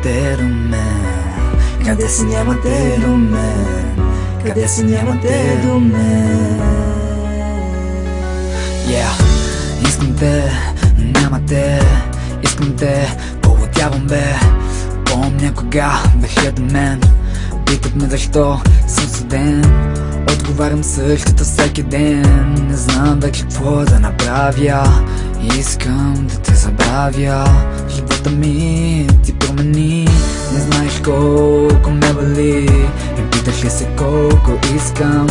те до мен? Къде си, няма те до мен? Къде си, няма те до мен? Искам те, но няма те. Искам те, полудявам бе. Помня кога беше до мен. Питат ме защо съм студен. Отговарям същото всеки ден. Не знам вече какво да направя. Искам да те забравя. Живота ми ти промени. Не знаеш колко ме вали. И питаш ли се колко искам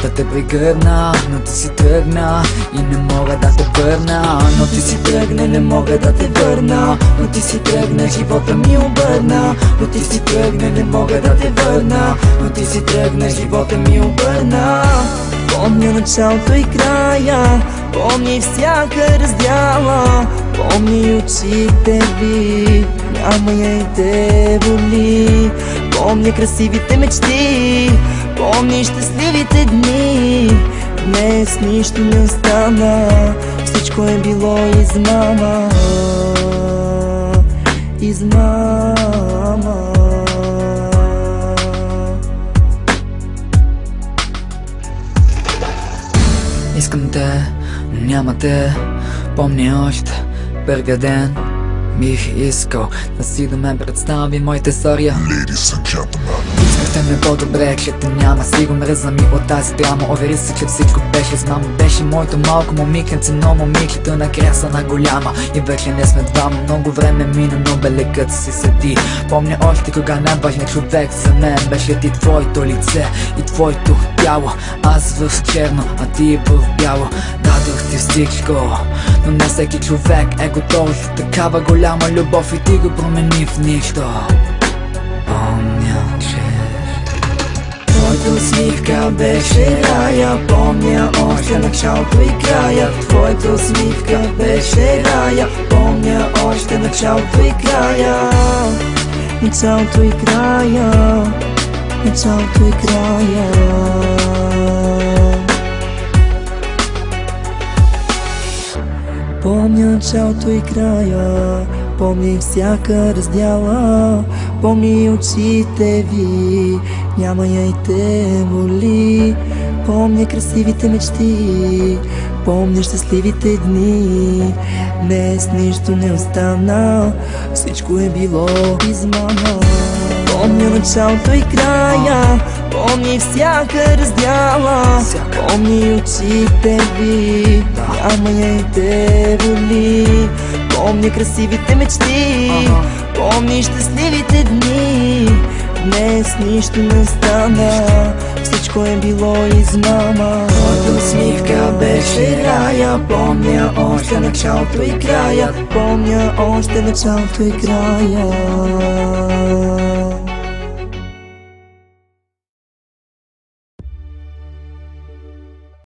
да те прегърна, но ти си тръгна и не мога да те върна. Но ти си тръгна, не мога да те върна. Но ти си тръгна, живота ми обърна. Но ти си тръгна, не мога да те върна. Но ти си тръгна, живота ми обърна. Помня началото и края, помни всяка раздяла. Помни очите ви, няма я и те боли. Помня красивите мечти, помни щастливите дни. Днес нищо не остана, всичко е било измама. Измама. Искам те, но няма те. Помня още първия ден. Бих искал да си да ме представи моята история. Искахте ме по-добре, че те няма. Сиго мръзна ми от тази драма. Овери се, че всичко беше с мама. Беше моето малко момиченце, но момичето накрая стана голяма. И вече не сме двама. Много време мина, но белекът си седи. Помня още кога най-важният човек за мен беше ти, твоето лице и твоето тяло. Аз в черно, а ти в бяло. Дадох ти всичко, но не всеки човек е готов за такава голяма любов и ти го промени в нищо. Помня, че твоята усмивка беше рая. Помня още началото и края. Твоята усмивка беше рая. Помня още началото и края. Началото и края. Началото и края. Помня началото и края. Помни всяка раздяла. Помни очите ви, няма я и те боли. Помня красивите мечти, помня щастливите дни. Днес нищо не остана, всичко е било измама. Помня началото и края, помни всяка раздяла. Помни очите ви, няма я и те боли. Помня красивите мечти, помни щастливите дни. Днес нищо не остана, всичко е било измама. Твоята усмивка беше рая. Помня още началото и края. Помня още началото и края.